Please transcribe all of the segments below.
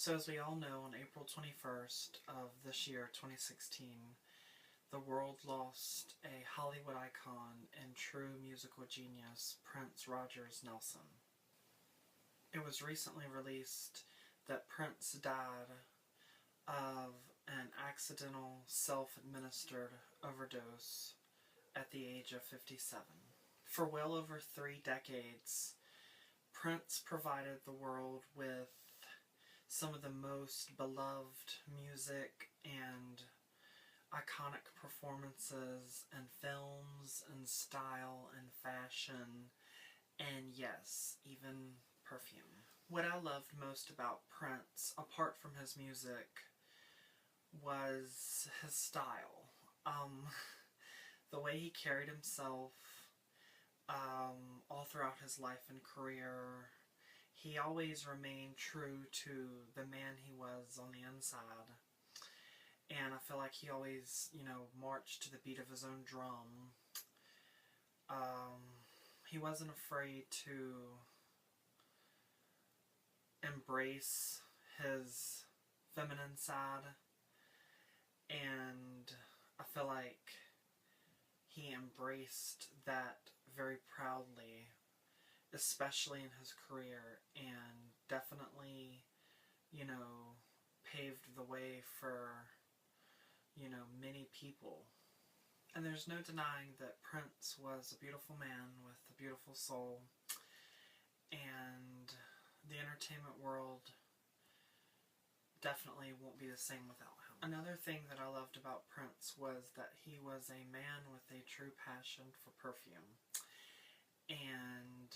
So as we all know, on April 21st of this year, 2016, the world lost a Hollywood icon and true musical genius, Prince Rogers Nelson. It was recently released that Prince died of an accidental self-administered overdose at the age of 57. For well over 3 decades, Prince provided the world with some of the most beloved music and iconic performances and films and style and fashion and, yes, even perfume. What I loved most about Prince, apart from his music, was his style. The way he carried himself all throughout his life and career. He always remained true to the man he was on the inside. And I feel like he always, marched to the beat of his own drum. He wasn't afraid to embrace his feminine side. And I feel like he embraced that very proudly, especially in his career, and definitely, paved the way for, many people. And there's no denying that Prince was a beautiful man with a beautiful soul, and the entertainment world definitely won't be the same without him. Another thing that I loved about Prince was that he was a man with a true passion for perfume. And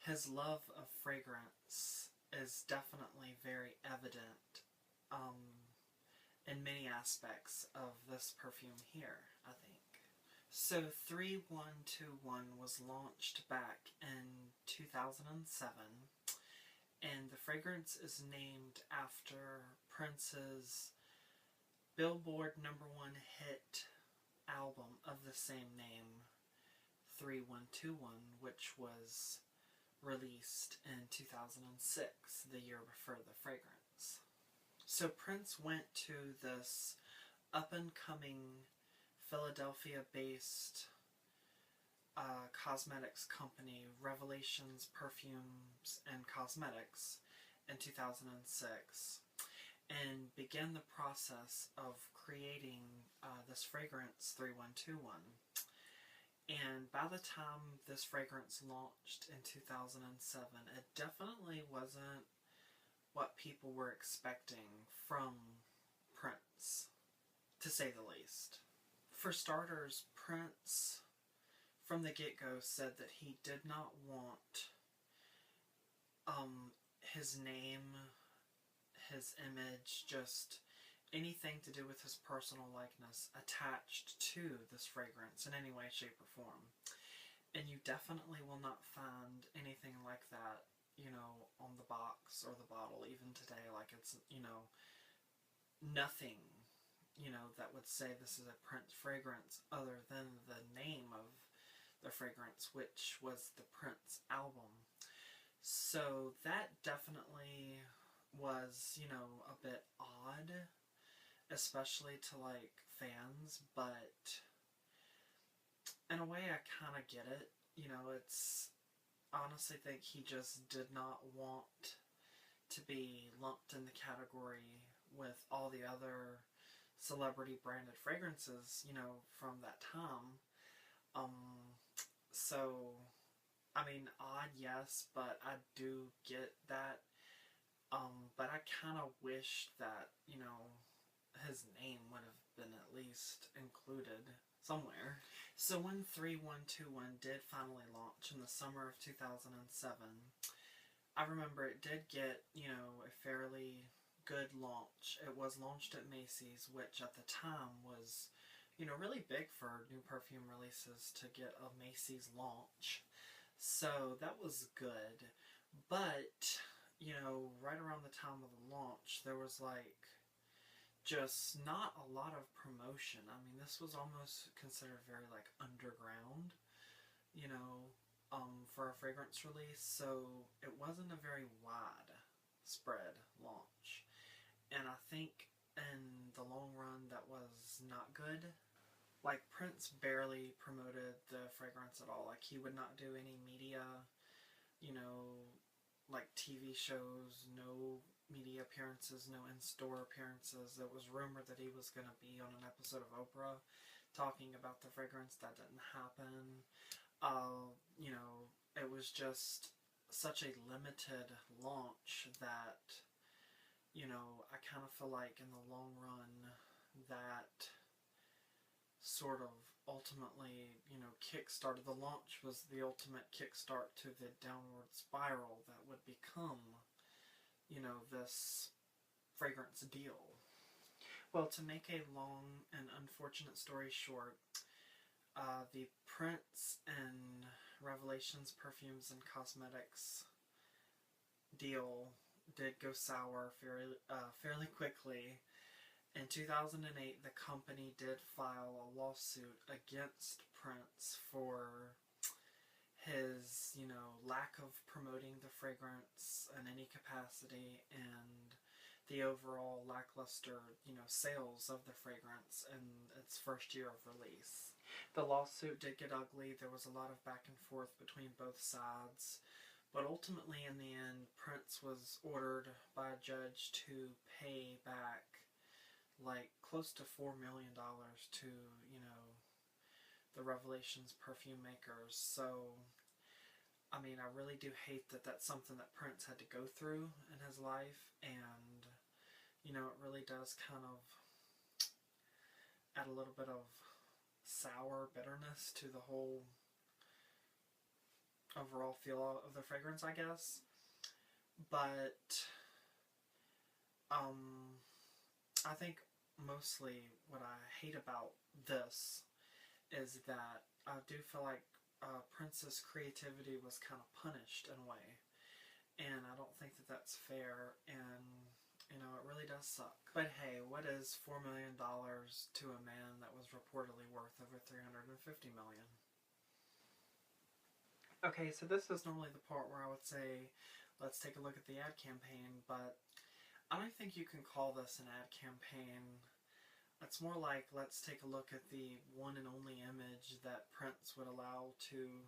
his love of fragrance is definitely very evident in many aspects of this perfume here, I think. So 3121 was launched back in 2007, and the fragrance is named after Prince's Billboard #1 hit album of the same name, 3121, which was released in 2006, the year before the fragrance. So Prince went to this up-and-coming Philadelphia-based cosmetics company, Revelations Perfumes and Cosmetics, in 2006, and began the process of creating this fragrance, 3121. And by the time this fragrance launched in 2007, it definitely wasn't what people were expecting from Prince, to say the least. For starters, Prince, from the get-go, said that he did not want his name, his image, just anything to do with his personal likeness attached to this fragrance in any way, shape, or form. And you definitely will not find anything like that, on the box or the bottle, even today. Like, it's, nothing, that would say this is a Prince fragrance other than the name of the fragrance, which was the Prince album. So that definitely was, a bit odd, especially to, fans, but in a way I kind of get it. It's, I honestly think he just did not want to be lumped in the category with all the other celebrity-branded fragrances, from that time. So, I mean, odd, yes, but I do get that. But I kind of wish that, his name would have been at least included somewhere. So when 3121 did finally launch in the summer of 2007, I remember it did get, a fairly good launch. It was launched at Macy's, which at the time was, really big for new perfume releases to get a Macy's launch. So that was good. But, right around the time of the launch, there was just not a lot of promotion. I mean, this was almost considered very underground, for a fragrance release, so it wasn't a very wide spread launch. And I think in the long run that was not good. Like, Prince barely promoted the fragrance at all. Like, he would not do any media, you know, like TV shows, no media appearances, no in-store appearances. It was rumored that he was going to be on an episode of Oprah talking about the fragrance. That didn't happen. You know, it was just such a limited launch that, you know, I kind of feel like in the long run that sort of ultimately, you know, kickstarted. The launch was the ultimate kickstart to the downward spiral that would become, you know, this fragrance deal. Well, to make a long and unfortunate story short, the Prince and Revelations Perfumes and Cosmetics deal did go sour fairly quickly. In 2008, the company did file a lawsuit against Prince for his, you know, lack of promoting the fragrance in any capacity and the overall lackluster, you know, sales of the fragrance in its first year of release. The lawsuit did get ugly. There was a lot of back and forth between both sides. But ultimately, in the end, Prince was ordered by a judge to pay back like close to $4 million to, you know, the Revelations perfume makers. So, I mean, I really do hate that that's something that Prince had to go through in his life, and, you know, it really does kind of add a little bit of sour bitterness to the whole overall feel of the fragrance, I guess. But, I think mostly what I hate about this is that I do feel like Prince's creativity was kind of punished in a way, and I don't think that that's fair, and, you know, it really does suck. But hey, what is $4 million to a man that was reportedly worth over $350 million? Okay, so this is normally the part where I would say, let's take a look at the ad campaign, but I don't think you can call this an ad campaign. It's more like, let's take a look at the one and only image that Prince would allow to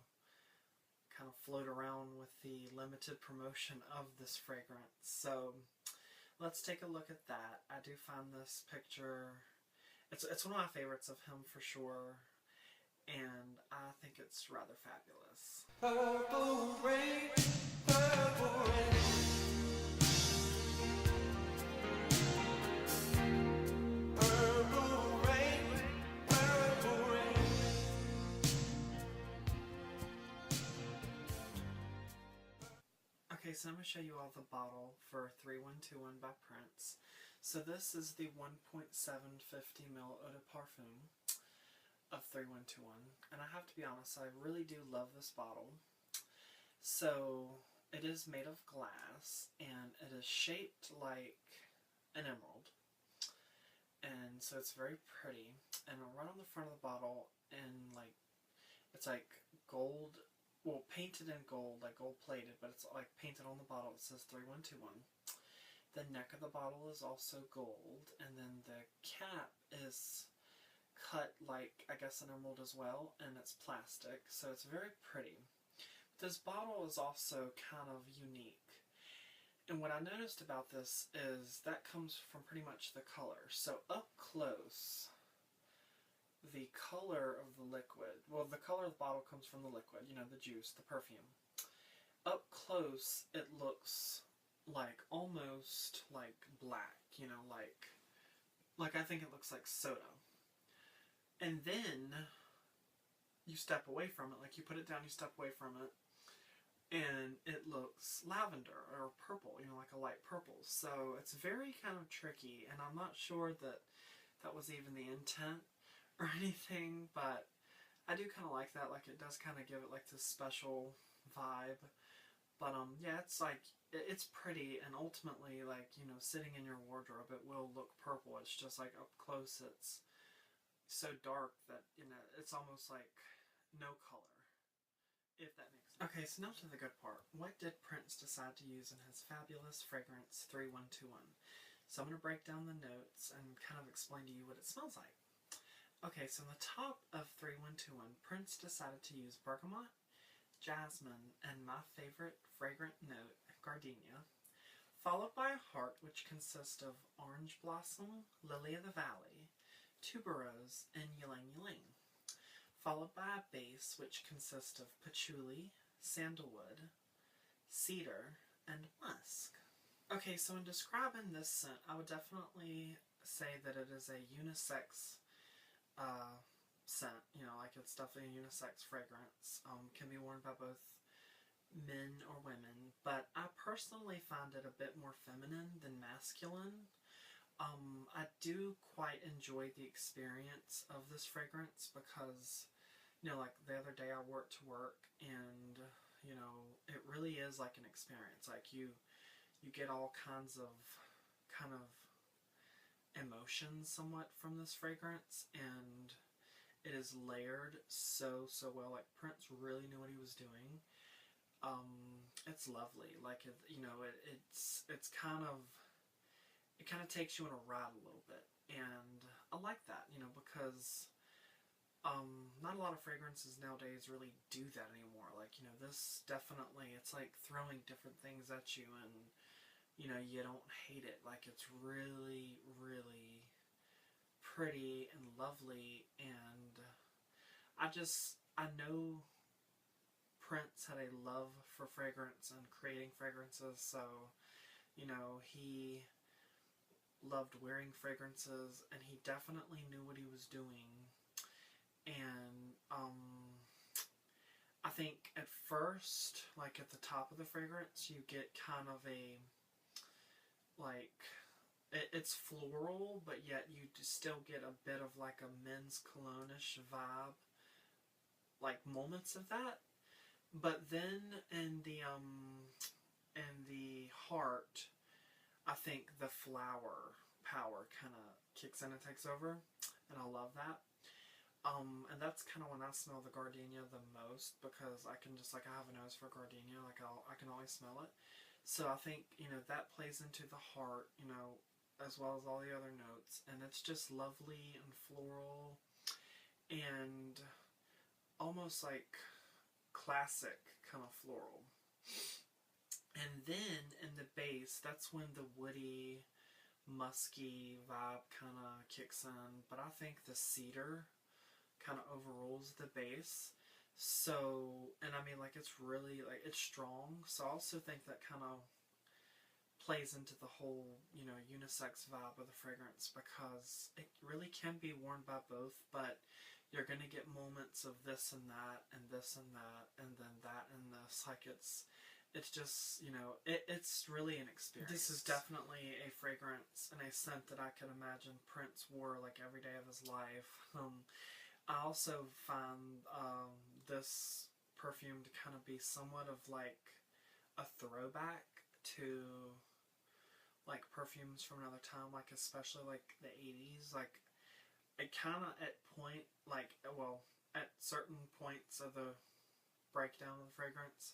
kind of float around with the limited promotion of this fragrance. So, let's take a look at that. I do find this picture, it's one of my favorites of him for sure, and I think it's rather fabulous. Purple rain, purple rain. Okay, so I'm going to show you all the bottle for 3121 by Prince. So this is the 1.750ml Eau de Parfum of 3121. And I have to be honest, I really do love this bottle. So it is made of glass, and it is shaped like an emerald. And so it's very pretty. And right on the front of the bottle, and like, it's like gold, well, painted in gold, like gold plated, but it's like painted on the bottle. It says 3121. The neck of the bottle is also gold, and then the cap is cut like, I guess, an emerald as well, and it's plastic, so it's very pretty. This bottle is also kind of unique. And what I noticed about this is that comes from pretty much the color. So up close, the color of the liquid, well, the color of the bottle comes from the liquid, you know, the juice, the perfume. Up close, it looks like, almost like black, you know, like I think it looks like soda. And then you step away from it, like you put it down, you step away from it, and it looks lavender or purple, you know, like a light purple. So it's very kind of tricky, and I'm not sure that that was even the intent or anything, but I do kind of like that. Like, it does kind of give it like this special vibe. But yeah, it's like, it's pretty, and ultimately, like, you know, sitting in your wardrobe, it will look purple. It's just like up close, it's so dark that, you know, it's almost like no color if that makes sense. Okay, so now to the good part. What did Prince decide to use in his fabulous fragrance 3121? So I'm going to break down the notes and kind of explain to you what it smells like. Okay, so on the top of 3121, Prince decided to use bergamot, jasmine, and my favorite fragrant note, gardenia, followed by a heart which consists of orange blossom, lily of the valley, tuberose, and ylang ylang, followed by a base which consists of patchouli, sandalwood, cedar, and musk. Okay, so in describing this scent, I would definitely say that it is a unisex scent. You know, like it's definitely a unisex fragrance. Can be worn by both men or women, but I personally find it a bit more feminine than masculine. I do quite enjoy the experience of this fragrance because, you know, like the other day I wore it to work and, you know, it really is like an experience. Like you get all kinds of kind of emotions somewhat from this fragrance, and it is layered so well. Like Prince really knew what he was doing. It's lovely. Like you know, it's kind of, it kind of takes you on a ride a little bit, and I like that, you know, because not a lot of fragrances nowadays really do that anymore. Like, you know, this definitely, it's like throwing different things at you, and you know, you don't hate it. Like, it's really pretty and lovely, and I know Prince had a love for fragrance and creating fragrances, so, you know, he loved wearing fragrances, and he definitely knew what he was doing. And I think at first, like at the top of the fragrance, you get kind of a, like, it's floral, but yet you still get a bit of like a men's cologne-ish vibe, like moments of that. But then in the heart, I think the flower power kind of kicks in and takes over, and I love that. And that's kind of when I smell the gardenia the most, because I can just, like, I have a nose for gardenia, like I can always smell it. So I think, you know, that plays into the heart, you know, as well as all the other notes, and it's just lovely and floral and almost like classic kind of floral. And then in the base, that's when the woody, musky vibe kind of kicks in, but I think the cedar kind of overrules the base. So, and I mean, like, it's really, like, it's strong, so I also think that kind of plays into the whole, you know, unisex vibe of the fragrance, because it really can be worn by both, but you're going to get moments of this and that, and this and that, and then that and this. Like, it's just, you know, it's really an experience. This is definitely a fragrance and a scent that I could imagine Prince wore, like, every day of his life. I also find this perfume to kind of be somewhat of like a throwback to like perfumes from another time, like especially like the 80s. Like, it kind of at certain points of the breakdown of the fragrance,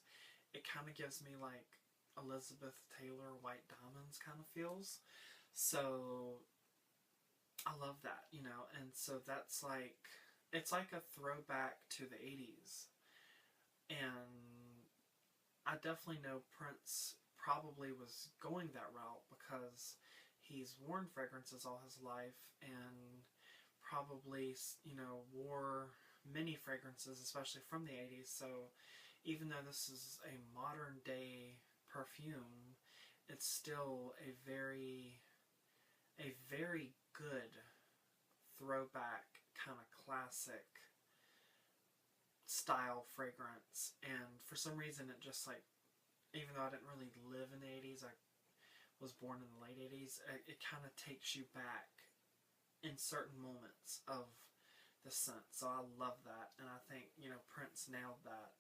it kind of gives me like Elizabeth Taylor White Diamonds kind of feels. So I love that, you know, and so that's like, it's like a throwback to the 80s. And I definitely know Prince probably was going that route because he's worn fragrances all his life and probably, you know, wore many fragrances, especially from the 80s. So even though this is a modern day perfume, it's still a very good throwback kind of classic style fragrance. And for some reason it just, like, even though I didn't really live in the 80s, I was born in the late 80s, it kind of takes you back in certain moments of the scent. So I love that, and I think, you know, Prince nailed that.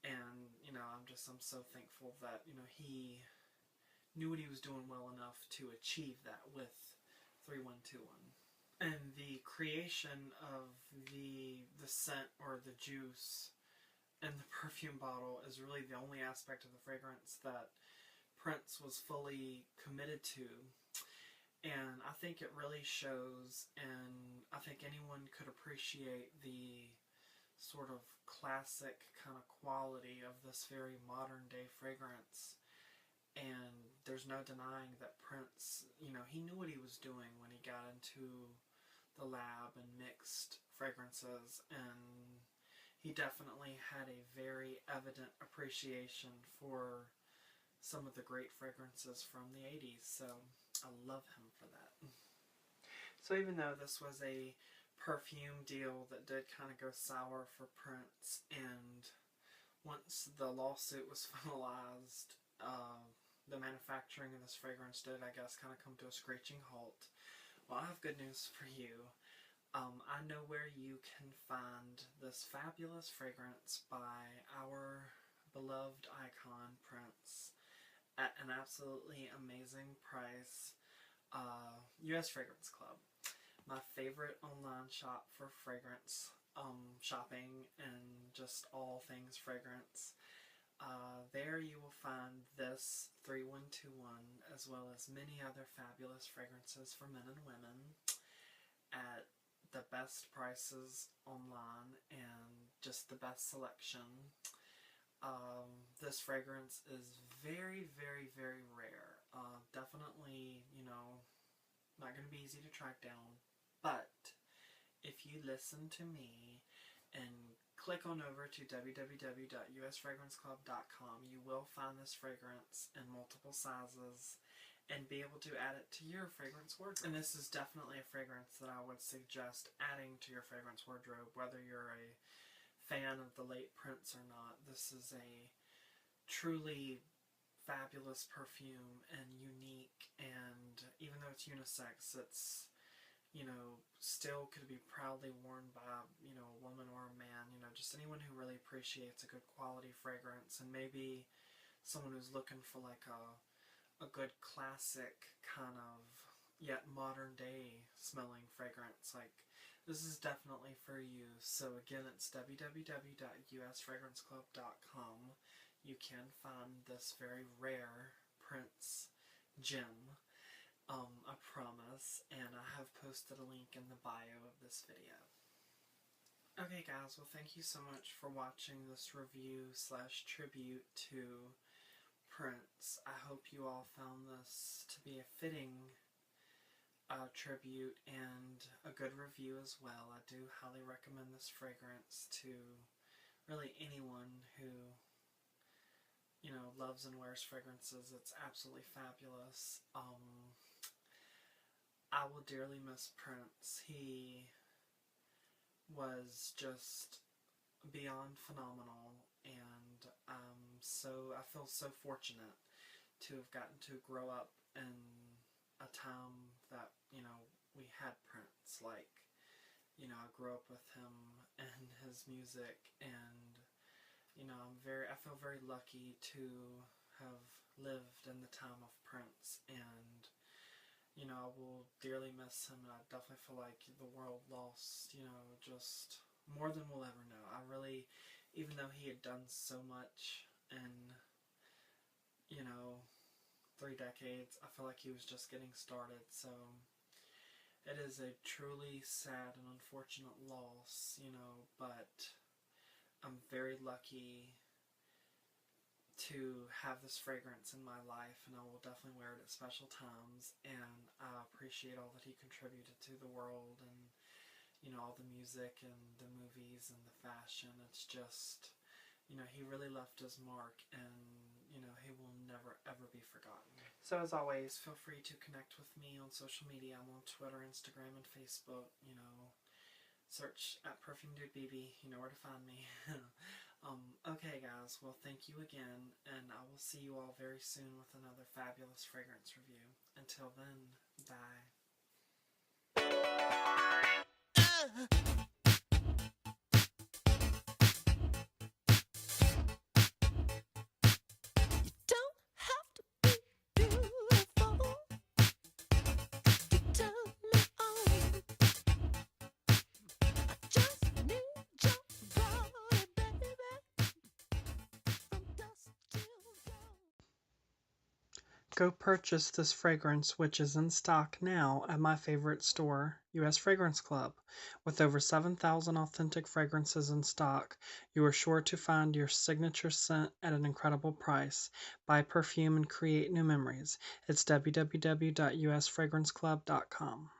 And, you know, I'm so thankful that, you know, he knew what he was doing well enough to achieve that with 3121. And the creation of the scent or the juice in the perfume bottle is really the only aspect of the fragrance that Prince was fully committed to. And I think it really shows, and I think anyone could appreciate the sort of classic kind of quality of this very modern day fragrance. And there's no denying that Prince, he knew what he was doing when he got into the lab and mixed fragrances, and he definitely had a very evident appreciation for some of the great fragrances from the 80s, so I love him for that. So even though this was a perfume deal that did kind of go sour for Prince, and once the lawsuit was finalized, the manufacturing of this fragrance did, I guess, kind of come to a screeching halt. Well, I have good news for you. I know where you can find this fabulous fragrance by our beloved icon, Prince, at an absolutely amazing price. U.S. Fragrance Club, my favorite online shop for fragrance shopping and just all things fragrance. There you will find this 3121 as well as many other fabulous fragrances for men and women at the best prices online and just the best selection. This fragrance is very, very, very rare. Definitely, not going to be easy to track down. But if you listen to me and click on over to www.usfragranceclub.com, you will find this fragrance in multiple sizes and be able to add it to your fragrance wardrobe. And this is definitely a fragrance that I would suggest adding to your fragrance wardrobe, whether you're a fan of the late Prince or not. This is a truly fabulous perfume and unique, and even though it's unisex, it's, still could be proudly worn by, a woman or a man, just anyone who really appreciates a good quality fragrance, and maybe someone who's looking for like a good classic kind of yet modern day smelling fragrance. Like, this is definitely for you. So again, it's www.usfragranceclub.com. You can find this very rare Prince gem, I promise, and I have posted a link in the bio of this video. Okay guys, well thank you so much for watching this review / tribute to Prince. I hope you all found this to be a fitting tribute and a good review as well. I do highly recommend this fragrance to really anyone who loves and wears fragrances. It's absolutely fabulous. I will dearly miss Prince. He was just beyond phenomenal, and I feel so fortunate to have gotten to grow up in a time that, we had Prince. Like, I grew up with him and his music, and I feel very lucky to have lived in the time of Prince, and I will dearly miss him, and I definitely feel like the world lost, just more than we'll ever know. I really, even though he had done so much in, 3 decades, I feel like he was just getting started, so it is a truly sad and unfortunate loss, but I'm very lucky to have this fragrance in my life, and I will definitely wear it at special times, and I appreciate all that he contributed to the world, and all the music and the movies and the fashion. It's just, he really left his mark, and he will never ever be forgotten. So as always, feel free to connect with me on social media. I'm on Twitter, Instagram, and Facebook. Search at Perfume Dude BB. You know where to find me. Okay guys, well thank you again, and I will see you all very soon with another fabulous fragrance review. Until then, bye. Go purchase this fragrance, which is in stock now at my favorite store, U.S. Fragrance Club. With over 7,000 authentic fragrances in stock, you are sure to find your signature scent at an incredible price. Buy perfume and create new memories. It's www.usfragranceclub.com.